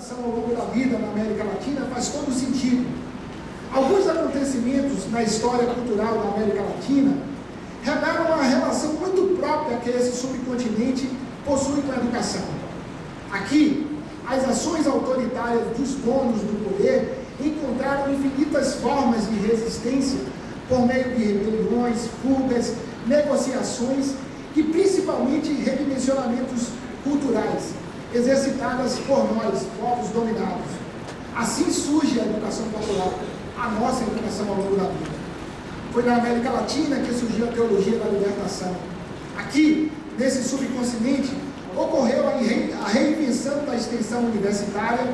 educação ao longo da vida na América Latina faz todo sentido. Alguns acontecimentos na história cultural da América Latina revelam uma relação muito própria que esse subcontinente possui com a educação. Aqui, as ações autoritárias dos donos do poder encontraram infinitas formas de resistência por meio de rebeliões, fugas, negociações e principalmente redimensionamentos culturais, exercitadas por nós, povos dominados. Assim surge a educação popular, a nossa educação ao longo da vida. Foi na América Latina que surgiu a teologia da libertação. Aqui, nesse subcontinente, ocorreu a reinvenção da extensão universitária,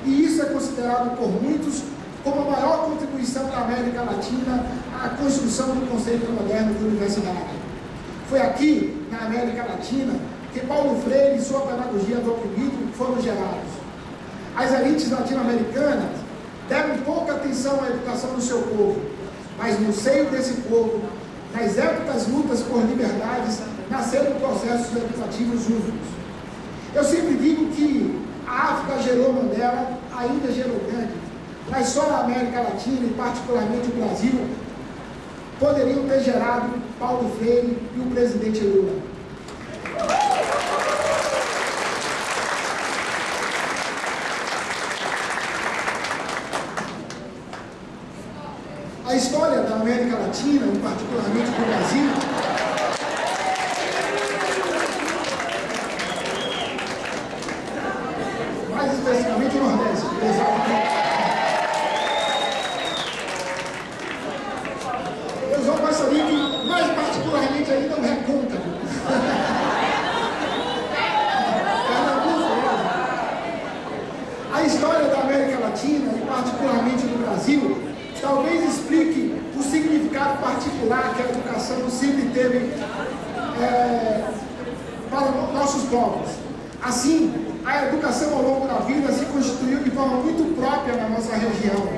e isso é considerado por muitos como a maior contribuição da América Latina à construção do conceito moderno de universidade. Foi aqui, na América Latina, que Paulo Freire e sua pedagogia do oprimido foram gerados. As elites latino-americanas deram pouca atenção à educação do seu povo, mas no seio desse povo, nas épicas lutas por liberdades, nasceram processos educativos únicos. Eu sempre digo que a África gerou Mandela, a Índia gerou Gandhi, mas só a América Latina, e particularmente o Brasil, poderiam ter gerado Paulo Freire e o presidente Lula. A história da América Latina, e particularmente do Brasil, mais especificamente o Nordeste, exatamente. Eu só gostaria que, mais particularmente ainda, o Recôncavo. A história da América Latina, e particularmente do Brasil, talvez explique o significado particular que a educação sempre teve para nossos povos. Assim, a educação ao longo da vida se constituiu de forma muito própria na nossa região,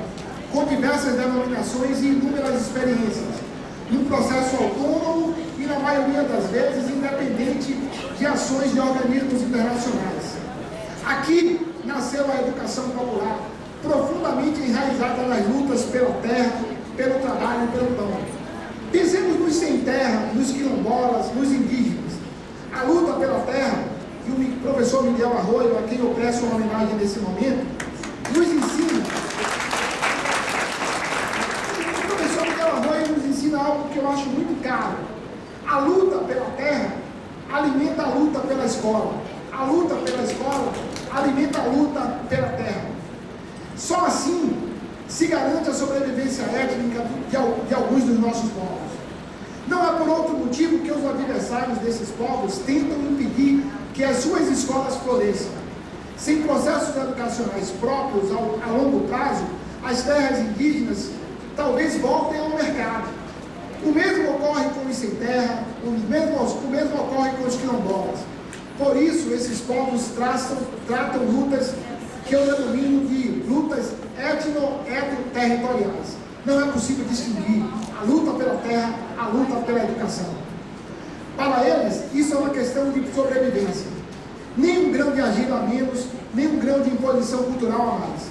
com diversas denominações e inúmeras experiências, num processo autônomo e, na maioria das vezes, independente de ações de organismos internacionais. Aqui nasceu a educação popular, profundamente enraizada nas lutas pela terra, pelo trabalho e pelo pão. Pensemos nos sem terra, nos quilombolas, nos indígenas. A luta pela terra, e o professor Miguel Arroio, a quem eu presto uma homenagem nesse momento, nos ensina. O professor Miguel Arroio nos ensina algo que eu acho muito caro. A luta pela terra alimenta a luta pela escola. A luta pela escola alimenta a luta pela terra. Só assim se garante a sobrevivência étnica de alguns dos nossos povos. Não é por outro motivo que os adversários desses povos tentam impedir que as suas escolas floresçam. Sem processos educacionais próprios a longo prazo, as terras indígenas talvez voltem ao mercado. O mesmo ocorre com os sem terra, o mesmo ocorre com os quilombolas. Por isso, esses povos tratam lutas que eu denomino de lutas etno-territoriais. Não é possível distinguir a luta pela terra, a luta pela educação. Para eles, isso é uma questão de sobrevivência. Nem um grão de argila a menos, nem um grão de imposição cultural a mais.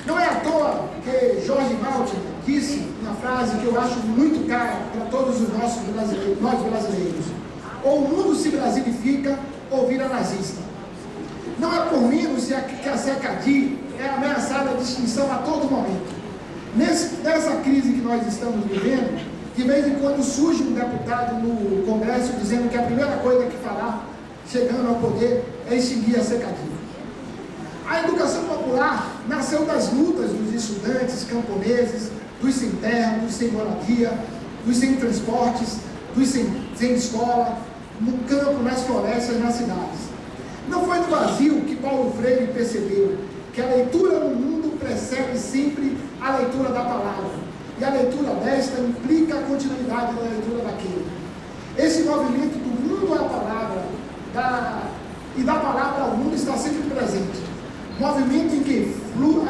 Não é à toa que Jorge Maltner disse uma frase que eu acho muito cara para todos nós brasileiros: ou o mundo se brasilifica ou vira nazista. Não é por menos que a CECADI é ameaçada de extinção a todo momento. Nessa crise que nós estamos vivendo, de vez em quando surge um deputado no Congresso dizendo que a primeira coisa que fará, chegando ao poder, é extinguir a CECADI. A educação popular nasceu das lutas dos estudantes camponeses, dos sem terra, dos sem moradia, dos sem transportes, dos sem escola, no campo, nas florestas, nas cidades. Não foi no Brasil que Paulo Freire percebeu que a leitura no mundo precede sempre a leitura da palavra, e a leitura desta implica a continuidade da leitura daquele. Esse movimento do mundo à palavra, e da palavra ao mundo, está sempre presente. Movimento em que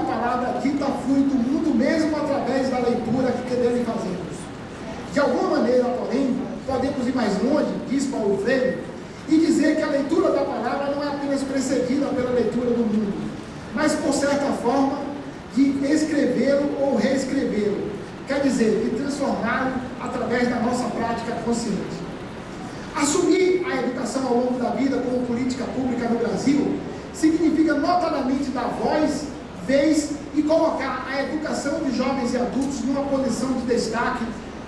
a palavra dita flui do mundo mesmo através da leitura que dele fazemos. De alguma maneira, porém, podemos ir mais longe, diz Paulo Freire, e dizer que a leitura da palavra não é apenas precedida pela leitura do mundo, mas por certa forma de escrevê-lo ou reescrevê-lo, quer dizer, de transformá-lo através da nossa prática consciente. Assumir a educação ao longo da vida como política pública no Brasil significa notadamente dar voz, vez e colocar a educação de jovens e adultos numa posição de destaque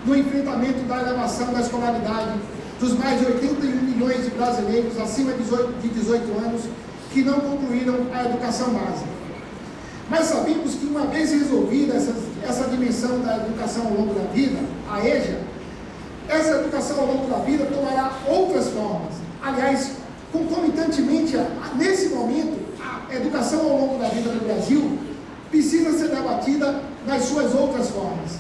no enfrentamento da elevação da escolaridade dos mais de 81 milhões de brasileiros acima de 18 anos que não concluíram a educação básica. Mas sabemos que uma vez resolvida essa dimensão da educação ao longo da vida, a EJA, essa educação ao longo da vida tomará outras formas. Aliás, concomitantemente, nesse momento, a educação ao longo da vida no Brasil precisa ser debatida nas suas outras formas.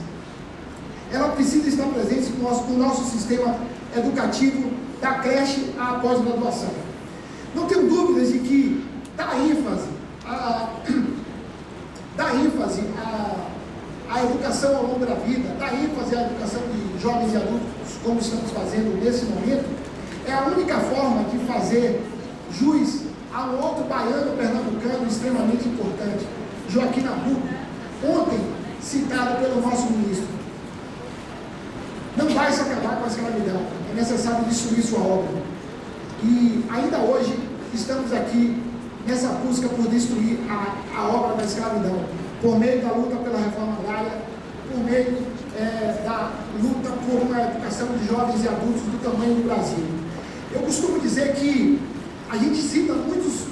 Ela precisa estar presente no nosso sistema educativo, da creche à pós-graduação. Não tenho dúvidas de que dá ênfase à educação ao longo da vida, dá ênfase à educação de jovens e adultos, como estamos fazendo nesse momento, é a única forma de fazer jus a um outro baiano pernambucano extremamente importante, Joaquim Nabuco, ontem citado pelo nosso ministro. Não vai se acabar com a escravidão, é necessário destruir sua obra. E ainda hoje estamos aqui nessa busca por destruir a obra da escravidão, por meio da luta pela reforma agrária, por meio da luta por uma educação de jovens e adultos do tamanho do Brasil. Eu costumo dizer que a gente cita muitos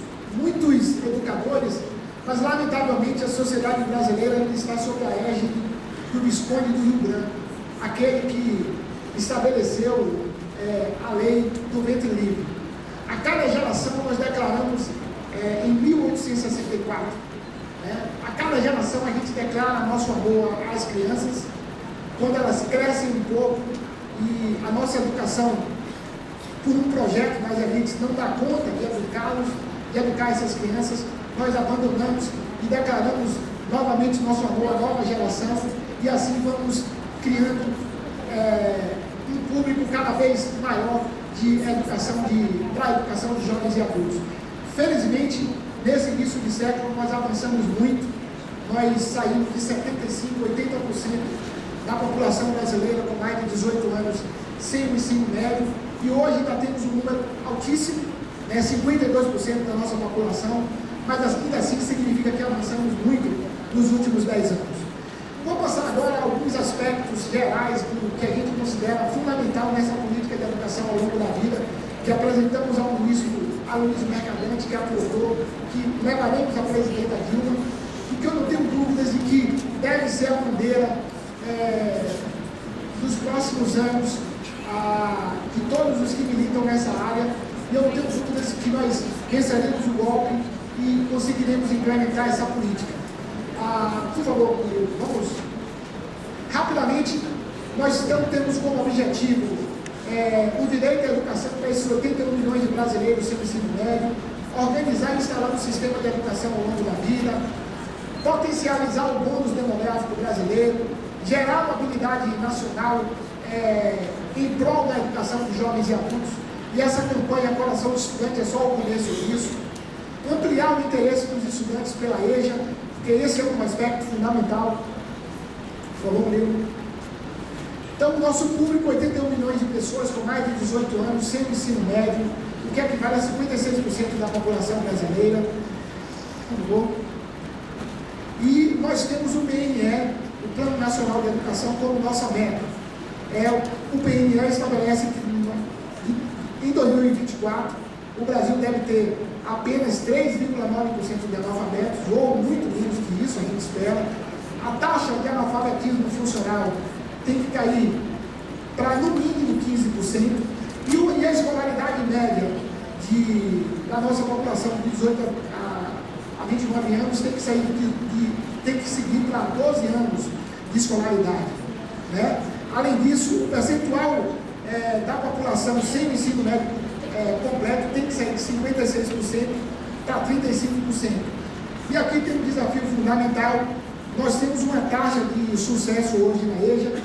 educadores, mas lamentavelmente a sociedade brasileira ainda está sob a égide do Visconde do Rio Branco, aquele que estabeleceu a lei do ventre livre. A cada geração nós declaramos em 1864, a cada geração a gente declara nosso amor às crianças, quando elas crescem um pouco e a nossa educação, por um projeto das elites, não dá conta de educá-los, de educar essas crianças, nós abandonamos e declaramos novamente nosso amor à nova geração e assim vamos criando um público cada vez maior para a educação de jovens e adultos. Felizmente, nesse início de século, nós avançamos muito, nós saímos de 75%, 80% da população brasileira com mais de 18 anos sem o ensino médio, e hoje ainda temos um número altíssimo, 52% da nossa população, mas ainda assim significa que avançamos muito nos últimos 10 anos. Vou passar agora a alguns aspectos gerais do que a gente considera fundamental nessa política de educação ao longo da vida, que apresentamos ao ministro Aloysio Mercadante, que aprovou, que levaremos à presidenta Dilma, e que eu não tenho dúvidas de que deve ser a bandeira dos próximos anos de todos os que militam nessa área, e eu não tenho dúvidas de que nós venceremos o golpe e conseguiremos implementar essa política. Por favor, vamos rapidamente. Nós temos como objetivo o direito à educação para esses 81 milhões de brasileiros sem ensino médio, organizar e instalar um sistema de educação ao longo da vida, potencializar o bônus demográfico brasileiro, gerar uma habilidade nacional em prol da educação de jovens e adultos, e essa campanha Coração do Estudante é só o começo disso. Ampliar o interesse dos estudantes pela EJA, porque esse é um aspecto fundamental. Por favor, Murilo. Então, o nosso público, 81 milhões de pessoas com mais de 18 anos, sem ensino médio, o que equivale a 56% da população brasileira. Por favor. E nós temos o PNE, o Plano Nacional de Educação, como nossa meta. O PNE estabelece que em 2024 o Brasil deve ter apenas 3,9% de analfabetos, ou muito menos que isso, a gente espera. A taxa de analfabetismo funcional tem que cair para no mínimo 15%, e a escolaridade média da nossa população de 18 a 29 anos tem que seguir para 12 anos de escolaridade. Além disso, o percentual da população sem o ensino médio completo tem que sair de 56% para 35%. E aqui tem um desafio fundamental. Nós temos uma taxa de sucesso hoje na EJA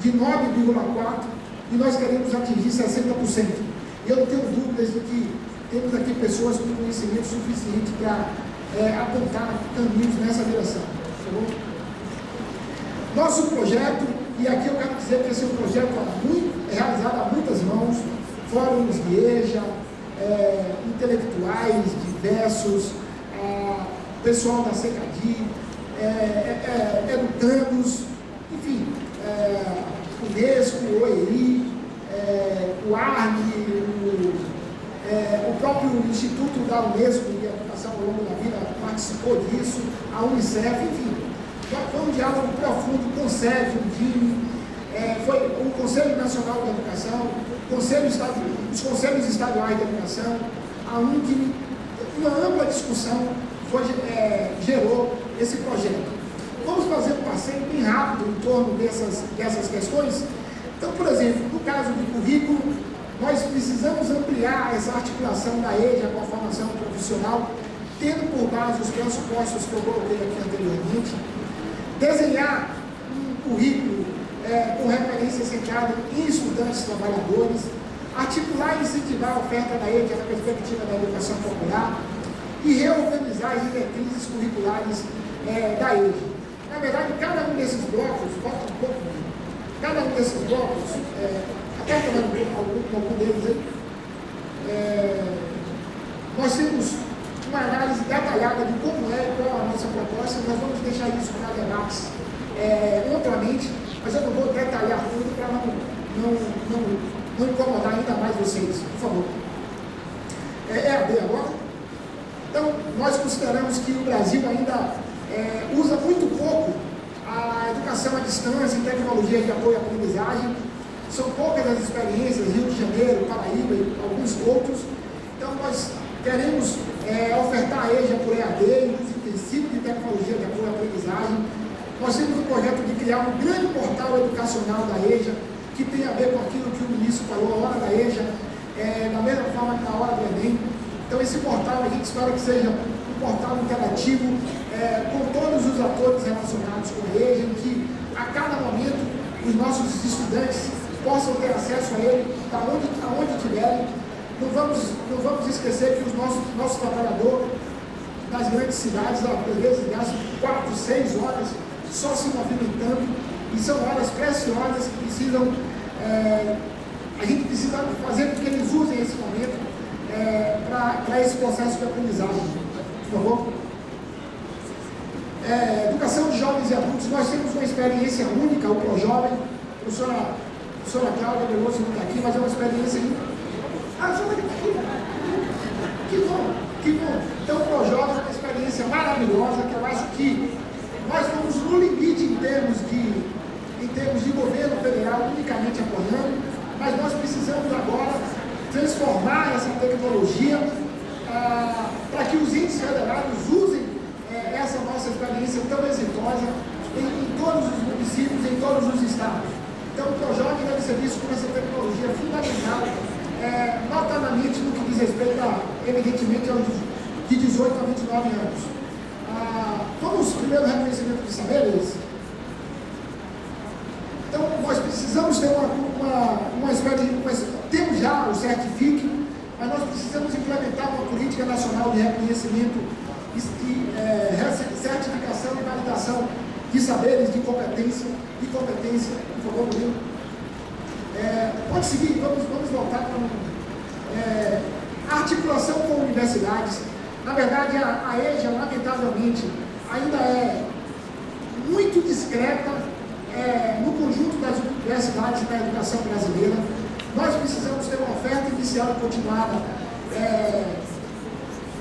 de 9,4% e nós queremos atingir 60%. E eu não tenho dúvidas de que temos aqui pessoas com conhecimento suficiente para apontar caminhos nessa direção. Tá bom? Nosso projeto, e aqui eu quero dizer que esse é um projeto realizado a muitas mãos, fóruns de EJA, intelectuais diversos, pessoal da CECADI, educandos, enfim, Unesco, OEI, o ARG, o próprio Instituto da Unesco de Educação ao Longo da Vida participou disso, a Unicef, enfim. Foi um diálogo profundo com o CEF, o DIME, foi o Conselho Nacional de Educação, os Conselhos Estaduais de Educação, a UNCM, uma ampla discussão gerou esse projeto. Vamos fazer um passeio bem rápido em torno dessas questões. Então, por exemplo, no caso do currículo, nós precisamos ampliar essa articulação da EJA com a formação profissional, tendo por base os pressupostos que eu coloquei aqui anteriormente, desenhar um currículo com referência centrada em estudantes trabalhadores, articular e incentivar a oferta da EJA na perspectiva da educação popular e reorganizar as diretrizes curriculares da EJA. Na verdade, cada um desses blocos, até algum deles aí, nós temos uma análise detalhada de como e qual a nossa proposta. Nós vamos deixar isso para debates amplamente, mas eu não vou detalhar tudo para não incomodar ainda mais vocês, por favor. EAD agora. Então, nós consideramos que o Brasil ainda usa muito pouco a educação à distância e tecnologias de apoio à aprendizagem. São poucas as experiências, Rio de Janeiro, Paraíba e alguns outros. Então, nós queremos ofertar a EJA por EAD, uso intensivo de tecnologia de apoio à aprendizagem. Nós temos um projeto de criar um grande portal educacional da EJA, que tem a ver com aquilo que o ministro falou, a hora da EJA, da mesma forma que na hora do Enem. Então, esse portal, a gente espera que seja um portal interativo, com todos os atores relacionados com a EJA, em que, a cada momento, os nossos estudantes possam ter acesso a ele, aonde tiverem. Não vamos esquecer que os nossos trabalhadores das grandes cidades, às vezes, gastam 4, 6 horas só se movimentando, e são horas preciosas que precisam, a gente precisa fazer com que eles usem esse momento para esse processo de aprendizagem. Por favor. Educação de jovens e adultos, nós temos uma experiência única, o ProJovem. A professora Cláudia Veloso não está aqui, mas é uma experiência única. A professora está aqui. Que bom, que bom. Então, o ProJovem é uma experiência maravilhosa, que eu acho que nós vamos no limite em termos de governo federal, unicamente apoiando, mas nós precisamos agora transformar essa tecnologia para que os índices federados usem essa nossa experiência tão exitosa em todos os municípios, em todos os estados. Então, o ProJovem deve ser visto como essa tecnologia fundamental, notadamente no que diz respeito, evidentemente, aos de 18 a 29 anos. Vamos primeiro reconhecimento de saberes. Então, nós precisamos ter uma experiência, temos já o Certifique, mas nós precisamos implementar uma política nacional de reconhecimento, certificação e validação de saberes, de competência, por favor, Murilo. Pode seguir, vamos voltar para a articulação com universidades. Na verdade, a EJA, lamentavelmente, ainda é muito discreta no conjunto das universidades da educação brasileira. Nós precisamos ter uma oferta inicial e continuada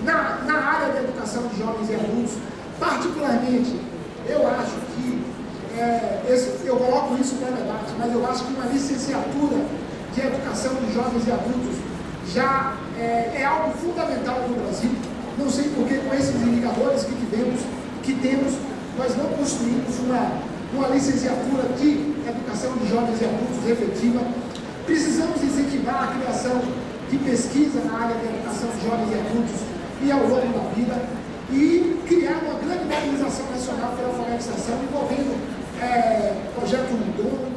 na área da educação de jovens e adultos. Particularmente, eu acho que, eu coloco isso para debate, mas eu acho que uma licenciatura de educação de jovens e adultos já é algo fundamental no Brasil. Não sei porque, com esses indicadores que temos, nós não construímos uma licenciatura de educação de jovens e adultos efetiva. Precisamos incentivar a criação de pesquisa na área da educação de jovens e adultos e ao longo da vida, e criar uma grande mobilização nacional pela alfabetização, envolvendo projeto Mundon,